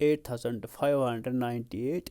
8598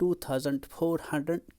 2400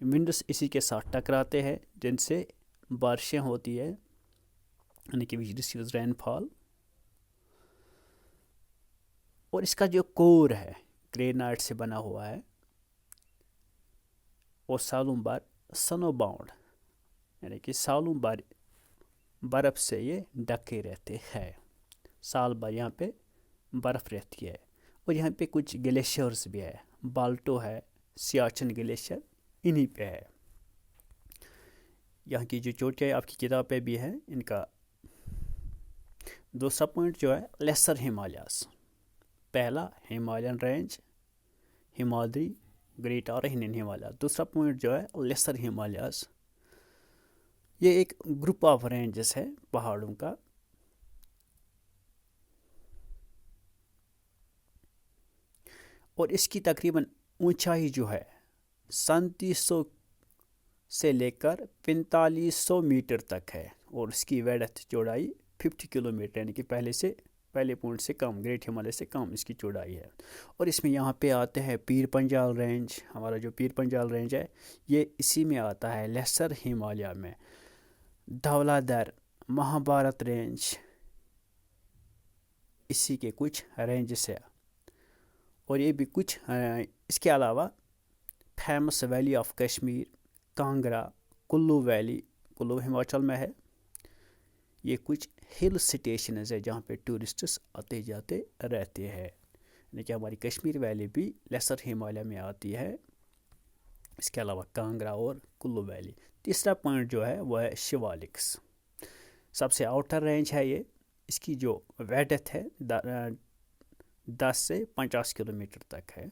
winds اسی کے ساتھ ٹکراتے ہیں جن سے بارشیں ہوتی ہے، یعنی کہ وچ ریسیوز رین فال. اور اس کا جو کور ہے گرینائٹ سے بنا ہوا ہے اور سالوں بھر سنو باؤنڈ، یعنی کہ سالوں بھر برف سے یہ ڈھکے رہتے ہیں. سال بھر یہاں پہ برف رہتی ہے. اور یہاں پہ کچھ گلیشیئرز بھی ہے، بالٹو ہے، سیاچن گلیشیئر انہی پہ ہے. یہاں کی جو چوٹیاں آپ کی کتاب پہ بھی ہے، ان کا دوسرا پوائنٹ جو ہے لیسر ہمالیاز. پہلا ہمالین رینج، ہمادری، گریٹ اور ہنین ہمالیہ. دوسرا پوائنٹ جو ہے لیسر ہمالیاز. یہ ایک گروپ آف رینجز ہے پہاڑوں کا. اور اس کی تقریباً اونچائی جو ہے 3700 سے لے کر 4500 میٹر تک ہے. اور اس کی ویڈتھ چوڑائی 50 کلومیٹر، یعنی کہ پہلے پوائنٹ سے کم، گریٹ ہمالیہ سے کم اس کی چوڑائی ہے. اور اس میں یہاں پہ آتے ہیں پیر پنجال رینج. ہمارا جو پیر پنجال رینج ہے یہ اسی میں آتا ہے، لیسر ہمالیہ میں. دھولا در، مہابھارت رینج اسی کے کچھ رینجز ہے. اور یہ بھی کچھ اس کے علاوہ famous valley of Kashmir, Kangra, Kullu valley, Kullu Himachal میں ہے. یہ کچھ ہل سٹیشنز ہے جہاں پہ ٹورسٹس آتے جاتے رہتے ہیں. یعنی کہ ہماری کشمیر ویلی بھی لیسر ہمالیہ میں آتی ہے، اس کے علاوہ کانگرا اور کلو ویلی. تیسرا پوائنٹ جو ہے وہ ہے شیوالکس. سب سے آؤٹر رینج ہے یہ. اس کی جو ویڈتھ ہے 10 سے 50 کلومیٹر تک ہے.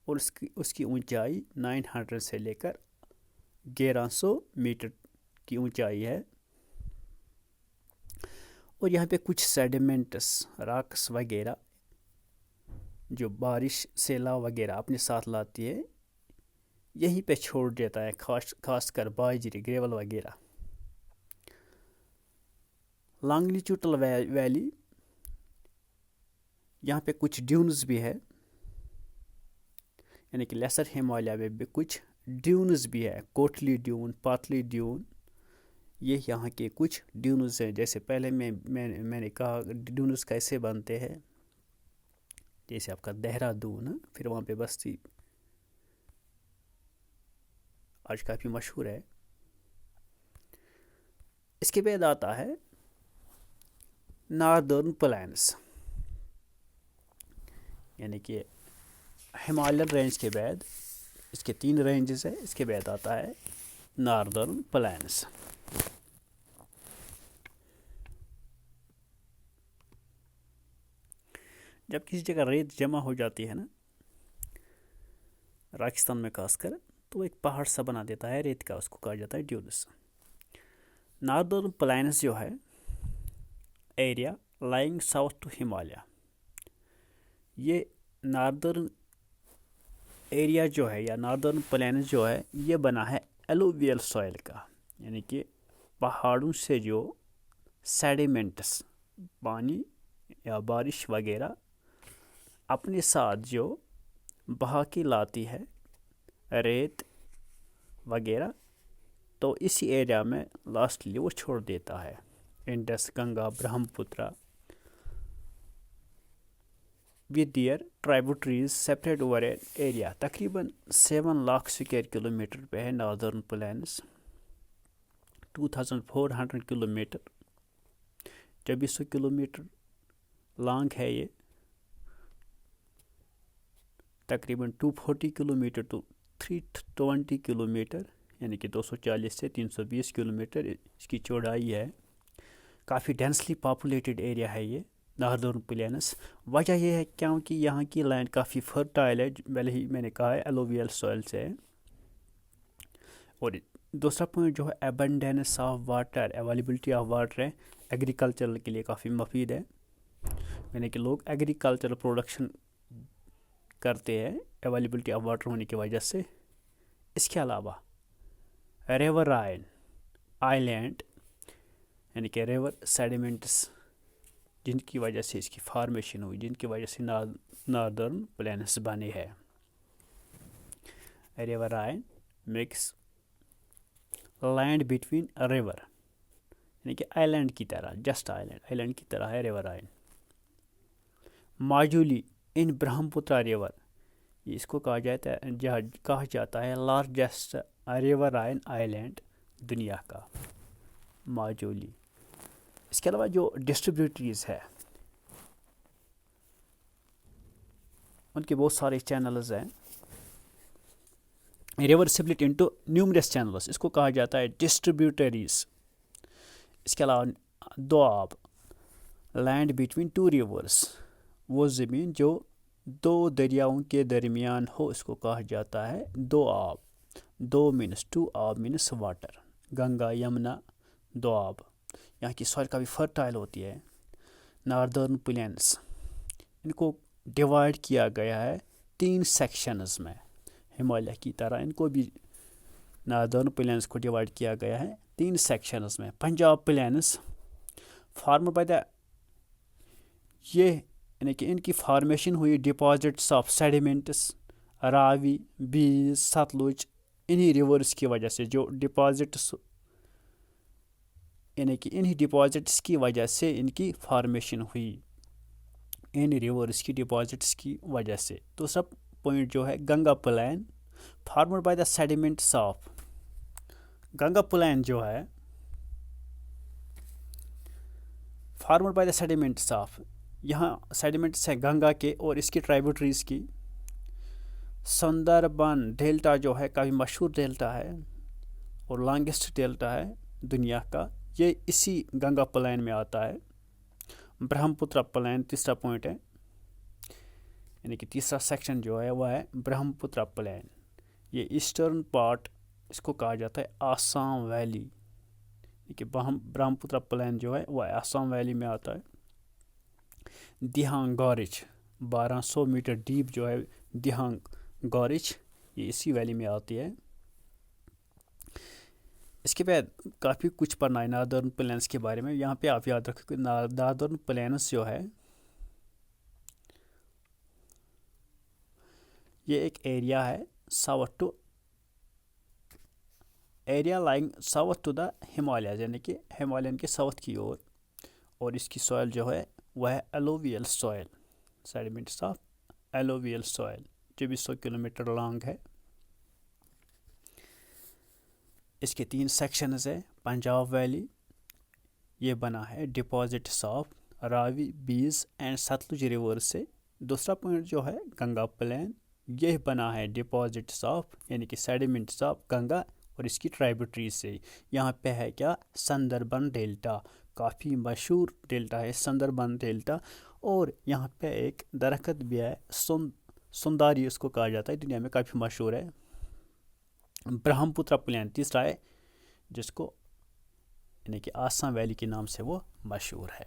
اور اس کی اونچائی 900 سے لے کر 1100 میٹر کی اونچائی ہے. اور یہاں پہ کچھ سیڈیمنٹس، راکس وغیرہ جو بارش، سیلاب وغیرہ اپنے ساتھ لاتی ہے، یہیں پہ چھوڑ دیتا ہے، خاص کر باجری، گریول وغیرہ. لانگلیچوٹل ویلی، یہاں پہ کچھ ڈیونز بھی ہے، یعنی کہ لیسر ہمالیہ میں بھی کچھ ڈیونز بھی ہے. کوٹلی ڈیون، پاتلی ڈیون، یہ یہاں کے کچھ ڈیونز ہیں. جیسے پہلے میں نے کہا ڈیونز کیسے بنتے ہیں، جیسے آپ کا دہرادون، پھر وہاں پہ بستی آج کافی مشہور ہے. اس کے بعد آتا ہے ناردرن پلینس، یعنی کہ ہمالیین رینج کے بعد اس کے 3 رینجز ہیں. اس کے بعد آتا ہے ناردرن پلینس. جب کسی جگہ ریت جمع ہو جاتی ہے نا، راجستھان میں خاص کر، تو ایک پہاڑ سا بنا دیتا ہے ریت کا، اس کو کہا جاتا ہے ڈیونس. ناردرن پلینس جو ہے area lying south to Himalaya, یہ ناردرن ایریا جو ہے یا ناردرن پلینس جو ہے یہ بنا ہے ایلوویل سوائل کا. یعنی کہ پہاڑوں سے جو سیڈیمنٹس، پانی یا بارش وغیرہ اپنے ساتھ جو بہا کے لاتی ہے، ریت وغیرہ، تو اسی ایریا میں لاسٹلی وہ چھوڑ دیتا ہے. انڈس، گنگا، برہم پترا with their tributaries separate over an area. تقریباً 7 لاکھ سکوائر کلومیٹر پہ ہے northern planes. 2400 kilometre, 2400 kilometre long ہے یہ. تقریباً 240 کلومیٹر ٹو 320 کلومیٹر، یعنی کہ 240 سے 320 کلومیٹر اس کی چوڑائی ہے. کافی ڈینسلی پاپولیٹڈ ایریا ہے یہ ناردرن پلینس. وجہ یہ ہے کیونکہ یہاں کی لینڈ کافی فرٹائل ہے، پہلے ہی میں نے کہا ہے ایلوویل سوائل سے ہے. اور دوسرا پوائنٹ جو ہے abundance of water, availability of water ہے، ایگریکلچر کے لیے کافی مفید ہے. یعنی کہ لوگ ایگریکلچرل پروڈکشن کرتے ہیں اویلیبلٹی آف واٹر ہونے کی وجہ سے. اس کے علاوہ ریور رائن آئیلینڈ، یعنی کہ ریور سیڈیمنٹس جن کی وجہ سے اس کی فارمیشن ہوئی، جن کی وجہ سے ناردرن پلینس بنے ہے. Riverine mix land between river, یعنی کہ آئی لینڈ کی طرح، جسٹ آئی لینڈ کی طرح ہے ریور آئن. ماجولی ان برہم پترا ریور، اس کو کہا جاتا ہے لارجسٹ ریور آئن آئی لینڈ دنیا کا، ماجولی. اس کے علاوہ جو ڈسٹریبیوٹریز ہے ان کے بہت سارے چینلز ہیں. River split into numerous channels, اس کو کہا جاتا ہے ڈسٹریبیوٹریز. اس کے علاوہ دو آب، لینڈ بٹوین ٹو ریورس، وہ زمین جو دو دریاؤں کے درمیان ہو اس کو کہا جاتا ہے دو آب. دو مینس ٹو، آب مینس واٹر. گنگا یمنا دو آب. یہاں کی سوائل کافی فرٹائل ہوتی ہے. ناردرن پلینس، ان کو ڈیوائڈ کیا گیا ہے 3 سیکشنز میں، ہمالیہ کی طرح ان کو بھی ناردرن پلینس کو ڈیوائڈ کیا گیا ہے 3 سیکشنز میں. Punjab planes form by the, یہ یعنی کہ ان کی فارمیشن ہوئی ڈپازٹس آف سیڈیمنٹس، راوی، بیز، ستلج، انہی ریورس کی وجہ سے، جو ڈپازٹس یعنی کہ انہی ڈپازٹس کی وجہ سے ان کی فارمیشن ہوئی، ان ریورس کی ڈپازٹس کی وجہ سے. دوسرا پوائنٹ جو ہے Ganga plain formed by the sediments of. Ganga plain جو ہے formed by the sediments of, یہاں سیڈیمنٹس ہیں گنگا کے اور اس کی ٹرائبوٹریز کی. سندربن ڈیلٹا جو ہے کافی مشہور ڈیلٹا ہے اور لانگسٹ ڈیلٹا ہے دنیا کا، یہ اسی گنگا پلین میں آتا ہے. برہم پترا پلین تیسرا پوائنٹ ہے، یعنی کہ تیسرا سیکشن جو ہے وہ ہے برہم پترا پلین. یہ ایسٹرن پارٹ اس کو کہا جاتا ہے آسام ویلی، یعنی کہ برہم پترا پلین جو ہے وہ آسام ویلی میں آتا ہے. دیہانگ گارج 1200 میٹر ڈیپ جو ہے دیہانگ گارج، یہ اسی ویلی میں آتی ہے. اس کے بعد کافی کچھ پڑھنا ہے ناردرن پلینس کے بارے میں. یہاں پہ آپ یاد رکھو کہ ناردرن پلینس جو ہے یہ ایک ایریا ہے south to area lying south to the Himalayas, یعنی کہ ہمالین کے ساؤتھ کی اور اس کی سوائل جو ہے وہ ہے alluvial soil, سیڈیمنٹس of alluvial soil, جو 200 کلومیٹر لانگ ہے. اس کے 3 سیکشنز ہیں. پنجاب ویلی، یہ بنا ہے deposits of Ravi, Beas and Sutlej river سے. دوسرا پوائنٹ جو ہے گنگا پلین، یہ بنا ہے ڈپازٹس آف یعنی کہ سیڈیمنٹس آف گنگا اور اس کی ٹرائبوٹریز سے. یہاں پہ ہے کیا؟ سندربن ڈیلٹا، کافی مشہور ڈیلٹا ہے سندربن ڈیلٹا. اور یہاں پہ ایک درخت بھی ہے سنداری اس کو کہا جاتا ہے، دنیا میں کافی مشہور ہے. برہم پترا پلین تیسرا ہے جس کو یعنی کہ آسام ویلی کے نام سے وہ مشہور ہے.